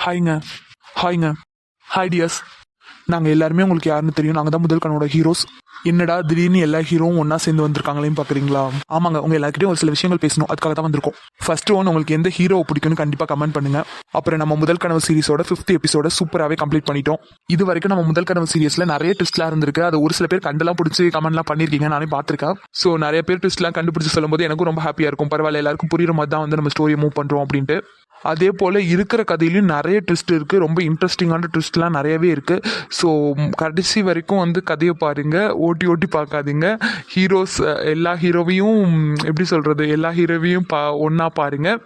ஹாய்ங்க. ஹாய்ங்க. Hi tears. நாங்கள் எல்லாருமே உங்களுக்கு யாருன்னு தெரியும். நாங்கள் தான் முதல் கனவோட ஹீரோஸ். என்னடா திடீர்னு எல்லா ஹீரோவும் ஒன்றா சேர்ந்து வந்திருக்காங்களேன்னு பார்க்குறீங்களா? ஆமாங்க, உங்கள் எல்லாருக்கிட்டையும் ஒரு சில விஷயங்கள் பேசணும், அதுக்காக தான் வந்திருக்கோம். ஃபர்ஸ்ட் ஒன், உங்களுக்கு எந்த ஹீரோவை பிடிக்கும்னு கண்டிப்பாக கமெண்ட் பண்ணுங்கள். அப்புறம் நம்ம முதல் கனவு சீரிஸோட 5th எபிசோட சூப்பராகவே கம்ப்ளீட் பண்ணிட்டோம். இது வரைக்கும் நம்ம முதல் கனவு சீரிஸில் நிறைய ட்விஸ்ட்லாம் இருந்திருக்கு. அது ஒரு சில பேர் கண்டெல்லாம் பிடிச்சி கமெண்ட்லாம் பண்ணியிருக்கீங்க, நானே பார்த்துருக்கேன். ஸோ நிறைய பேர் ட்விஸ்ட்லாம் கண்டுபிடிச்சி சொல்லும்போது எனக்கும் ரொம்ப ஹாப்பியாக இருக்கும். பரவாயில்ல, எல்லாருக்கும் புரியுற மாதிரி தான் வந்து நம்ம ஸ்டோரியை மூவ் பண்ணுறோம் அப்படின்ட்டு. அதே போல் இருக்கிற கதையிலையும் நிறைய ட்விஸ்ட் இருக்குது. ரொம்ப இன்ட்ரெஸ்டிங்கான ட்விஸ்ட்லாம் நிறையவே இருக்குது. ஸோ கடைசி வரைக்கும் வந்து கதையை பாருங்கள், ஓட்டி ஓட்டி பார்க்காதீங்க. ஹீரோஸ் எல்லா ஹீரோவையும் எப்படி சொல்கிறது, எல்லா ஹீரோவையும் ஒன்றா பாருங்கள்.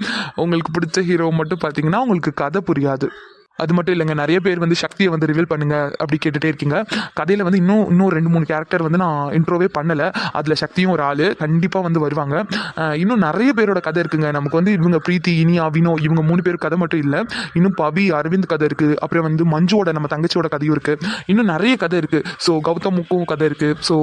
உங்களுக்கு பிடிச்ச ஹீரோவை மட்டும் பார்த்தீங்கன்னா உங்களுக்கு கதை புரியாது. அது மட்டும் இல்லைங்க, நிறைய பேர் வந்து சக்தியை வந்து ரிவீல் பண்ணுங்க அப்படி கேட்டுகிட்டே இருக்கீங்க. கதையில் வந்து இன்னும் 2-3 கேரக்டர் வந்து நான் இன்ட்ரோவே பண்ணலை. அதில் சக்தியும் ஒரு ஆள் கண்டிப்பாக வந்து வருவாங்க. இன்னும் நிறைய பேரோட கதை இருக்குங்க. நமக்கு வந்து இவங்க பிரீத்தி, இனியா, வினோ, இவங்க 3 பேர் கதை மட்டும் இல்லை. இன்னும் பவி, அரவிந்த் கதை இருக்குது. அப்புறம் வந்து மஞ்சுவோட, நம்ம தங்கச்சியோட கதையும் இருக்குது. இன்னும் நிறைய கதை இருக்குது. ஸோ கௌதமுக்கும் கதை இருக்குது. ஸோ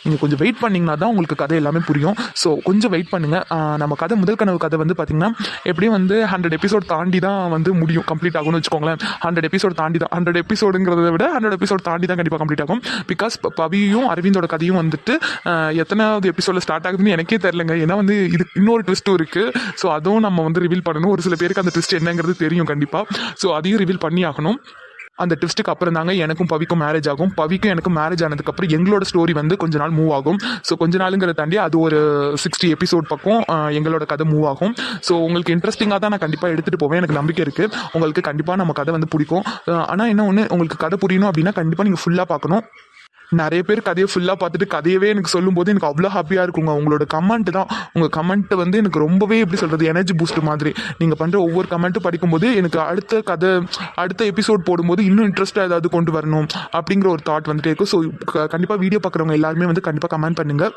நீங்கள் கொஞ்சம் வெயிட் பண்ணிங்கன்னா தான் உங்களுக்கு கதை எல்லாமே புரியும். ஸோ கொஞ்சம் வெயிட் பண்ணுங்கள். நம்ம கதை முதல் கனவு கதை வந்து பார்த்திங்கன்னா எப்படியும் வந்து 100 எபிசோட் தாண்டி தான் வந்து முடியும், கம்ப்ளீட் ஆகும்னு வச்சுக்கோங்களேன். 100 எபிசோட் தாண்டி தான், 100 எபிசோடுங்கிறத விட 100 எபிசோட் தாண்டி தான் கண்டிப்பாக கம்ப்ளீட் ஆகும். பிகாஸ் பவியும் அரவிந்தோட கதையும் வந்துட்டு எத்தனாவது எபிசோடில் ஸ்டார்ட் ஆகுதுன்னு எனக்கே தெரிலங்க. ஏன்னா வந்து இது இன்னொரு ட்விஸ்ட்டும் இருக்குது. ஸோ அதுவும் நம்ம வந்து ரிவீல் பண்ணணும். ஒரு சில பேருக்கு அந்த ட்விஸ்ட் என்னங்கிறது தெரியும் கண்டிப்பாக. ஸோ அதையும் ரிவீல் பண்ணி ஆகணும். அந்த ட்விஸ்ட்டுக்கு அப்புறம் தாங்க எனக்கும் பவிக்கும் மேரேஜ் ஆகும். பவிக்கும் எனக்கும் மேரேஜ் ஆனதுக்கப்புறம் எங்களோட ஸ்டோரி வந்து கொஞ்ச நாள் மூவ் ஆகும். ஸோ கொஞ்ச நாளுங்கிறத தாண்டி அது ஒரு 60 எபிசோட் பக்கம் எங்களோட கதை மூவ் ஆகும். ஸோ உங்களுக்கு இன்ட்ரெஸ்டிங்காக தான் நான் கண்டிப்பாக எடுத்துகிட்டு போவேன். எனக்கு நம்பிக்கை இருக்குது உங்களுக்கு கண்டிப்பாக நம்ம கதை வந்து பிடிக்கும். ஆனால் என்ன ஒன்று, உங்களுக்கு கதை புரியணும் அப்படின்னா கண்டிப்பாக நீங்கள் ஃபுல்லாக பார்க்கணும். நிறைய பேர் கதையை ஃபுல்லாக பார்த்துட்டு கதையவே எனக்கு சொல்லும்போது எனக்கு அவ்வளோ ஹாப்பியாக இருக்குங்க. உங்களோட கமெண்ட் தான், உங்கள் கமெண்ட் வந்து எனக்கு ரொம்பவே எப்படி சொல்கிறது, எனர்ஜி பூஸ்ட் மாதிரி. நீங்கள் பண்ணுற ஒவ்வொரு கமெண்ட்டும் படிக்கும்போது எனக்கு அடுத்த எபிசோட் போடும்போது இன்னும் இன்ட்ரெஸ்ட்டாக ஏதாவது கொண்டு வரணும் அப்படிங்கிற ஒரு தாட் வந்துட்டே இருக்கும். ஸோ கண்டிப்பாக வீடியோ பார்க்குறவங்க எல்லாருமே வந்து கண்டிப்பாக கமெண்ட் பண்ணுங்கள்.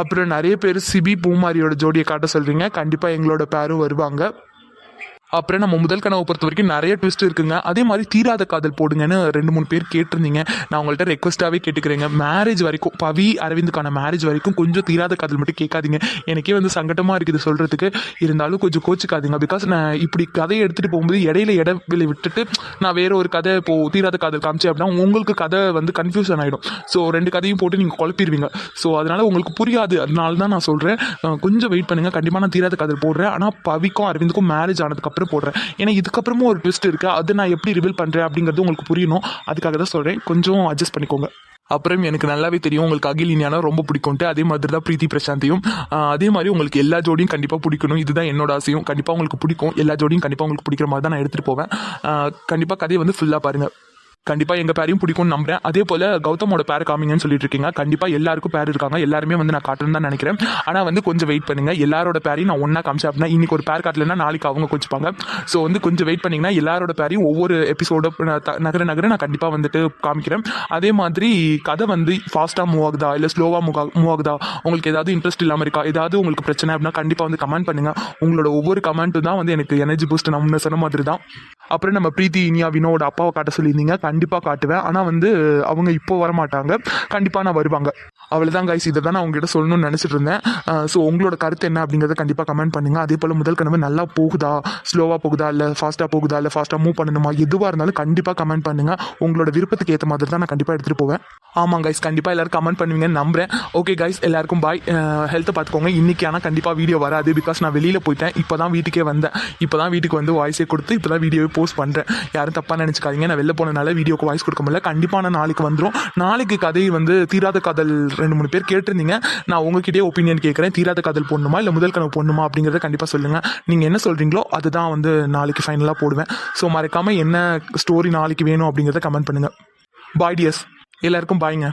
அப்புறம் நிறைய பேர் சிபி பூமாரியோட ஜோடியை காட்ட சொல்கிறீங்க. கண்டிப்பாக எங்களோட பேரும் வருவாங்க. அப்புறம் நம்ம முதல் கனவை பொறுத்த வரைக்கும் நிறைய ட்விஸ்ட் இருக்குங்க. அதே மாதிரி தீராத காதல் போடுங்கன்னு 2-3 பேர் கேட்டிருந்தீங்க. நான் உங்கள்கிட்ட ரெக்வஸ்ட்டாகவே கேட்டுக்கிறேங்க. மேரேஜ் வரைக்கும், பவி அரவிந்துக்கான மேரேஜ் வரைக்கும் கொஞ்சம் தீராத காதல் மட்டும் கேட்காதீங்க. எனக்கே வந்து சங்கடமாக இருக்குது சொல்கிறதுக்கு, இருந்தாலும் கொஞ்சம் கோச்சிக்காதீங்க. பிகாஸ் நான் இப்படி கதையை எடுத்துகிட்டு போகும்போது இடையில இடவெளி விட்டுட்டு நான் வேறு ஒரு கதை இப்போது தீராத காதல் காமிச்சேன் அப்படின்னா உங்களுக்கு கதை வந்து கன்ஃபியூஷன் ஆகிடும். ஸோ 2 கதையும் போட்டு நீங்கள் குழப்பிடுவீங்க. ஸோ அதனால் உங்களுக்கு புரியாது. அதனால தான் நான் சொல்கிறேன், கொஞ்சம் வெயிட் பண்ணுங்கள். கண்டிப்பாக நான் தீராத காதல் போடுறேன். ஆனால் பவிக்கும் அரவிந்துக்கும் மேரேஜ் ஆனதுக்கப்புறம் போடுறேன். ஏன்னா இதுக்கப்புறமும் ஒரு ட்விஸ்ட் இருக்கு, அது நான் எப்படி ரிவீல் பண்றேன் அப்படிங்கிறது உங்களுக்கு புரியணும். அதுக்காக தான் சொல்றேன், கொஞ்சம் அட்ஜஸ்ட் பண்ணிக்கோங்க. அப்புறம் எனக்கு நல்லாவே தெரியும் உங்களுக்கு அகில் இனியானா ரொம்ப பிடிக்கும்ட்டு. அதே மாதிரி தான் பிரீத்தி பிரசாந்தையும். அதே மாதிரி உங்களுக்கு எல்லா ஜோடியும் கண்டிப்பாக பிடிக்கணும். இதுதான் என்னோட ஆசையும். கண்டிப்பாக உங்களுக்கு பிடிக்கும். எல்லா ஜோடியும் கண்டிப்பாக உங்களுக்கு பிடிக்கிற மாதிரி தான் நான் எடுத்துகிட்டு போவேன். கண்டிப்பாக கதையை வந்து ஃபுல்லாக பாருங்கள். கண்டிப்பாக எங்கள் பேரையும் பிடிக்கும்னு நம்புறேன். அதே போல் கௌதமோட பேர் காமிங்கன்னு சொல்லிட்டு இருக்கீங்க. கண்டிப்பாக எல்லாருக்கும் பேர் இருக்காங்க. எல்லாருமே வந்து நான் காட்டணும்னு தான் நினைக்கிறேன். ஆனால் வந்து கொஞ்சம் வெயிட் பண்ணுங்கள். எல்லாரோட பேரையும் நான் ஒன்றா காமிச்சேன் அப்படின்னா இன்றைக்கி ஒரு பேர் காட்டலைன்னா நாளைக்கு அவங்க கொஞ்சிப்பாங்க. ஸோ வந்து கொஞ்சம் வெயிட் பண்ணிங்கன்னா எல்லாரோட பேரையும் ஒவ்வொரு எபிசோட நகர நான் கண்டிப்பாக வந்துட்டு காமிக்கிறேன். அதே மாதிரி கதை வந்து ஃபாஸ்ட்டாக மூவ் ஆகுதா இல்லை ஸ்லோவாக மூவ் ஆகுதா, உங்களுக்கு ஏதாவது இன்ட்ரெஸ்ட் இல்லாமல் இருக்கா, ஏதாவது உங்களுக்கு பிரச்சனை அப்படின்னா கண்டிப்பாக வந்து கமெண்ட் பண்ணுங்கள். உங்களோட ஒவ்வொரு கமெண்ட்டும் தான் வந்து எனக்கு எனர்ஜி பூஸ்ட். நான் முன்ன சொன்ன மாதிரி தான். அப்புறம் நம்ம பிரீத்தி, இனியா, வினோட அப்பாவை காட்ட சொல்லியிருந்தீங்க. கண்டிப்பாக காட்டுவேன். ஆனால் வந்து அவங்க இப்போ வரமாட்டாங்க, கண்டிப்பாக நான் வருவாங்க. அவ்வளோதான் கைஸ், இதை தான் நான் உங்ககிட்ட சொல்லணும்னு நினச்சிட்டு இருந்தேன். ஸோ உங்களோட கருத்து என்ன அப்படிங்கிறத கண்டிப்பாக கமெண்ட் பண்ணுங்கள். அதே போல் முதல் கனவு நல்லா போகுதா, ஸ்லோவாக போகுதா, இல்லை ஃபாஸ்ட்டாக போகுதா, இல்லை ஃபாஸ்ட்டாக மூவ் பண்ணணுமா, எதுவாக இருந்தாலும் கண்டிப்பாக கமெண்ட் பண்ணுங்கள். உங்களோட விருப்பத்துக்கு ஏற்ற மாதிரி தான் நான் கண்டிப்பாக எடுத்துகிட்டு போவேன். ஆமாம் கைஸ், கண்டிப்பாக எல்லோரும் கமெண்ட் பண்ணுவீங்கன்னு நம்புறேன். ஓகே கைஸ், எல்லாருக்கும் பாய். ஹெல்த்தை பார்த்துக்கோங்க. இன்றைக்கி ஆனால் கண்டிப்பாக வீடியோ வராது. பிகாஸ் நான் வெளியில் போயிட்டேன். இப்போ தான் வீட்டுக்கே வந்தேன். இப்போ தான் வீட்டுக்கு வந்து வாய்ஸே கொடுத்து இப்போ தான் வீடியோவே போஸ்ட் பண்ணுறேன். யாரும் தப்பாக நினச்சிக்காதீங்க. நான் வெளில போனனால வீடியோக்கு வாய்ஸ் கொடுக்க முடியல. கண்டிப்பாக நான் நாளைக்கு வந்துடும். நாளைக்கு கதை வந்து தீராத காதல் 2-3 பேர் கேட்டிருந்தீங்க. நான் உங்ககிட்டயே ஒப்பீனியன் கேட்குறேன். தீராத காதல் போடணுமா இல்லை முதல் கனவு போடணுமா அப்படிங்கிறத கண்டிப்பாக சொல்லுங்கள். நீங்கள் என்ன சொல்கிறீங்களோ அதுதான் வந்து நாளைக்கு ஃபைனலாக போடுவேன். ஸோ மறக்காமல் என்ன ஸ்டோரி நாளைக்கு வேணும் அப்படிங்கிறத கமெண்ட் பண்ணுங்கள். பாய் டியர்ஸ், எல்லாருக்கும் பாய்ங்க.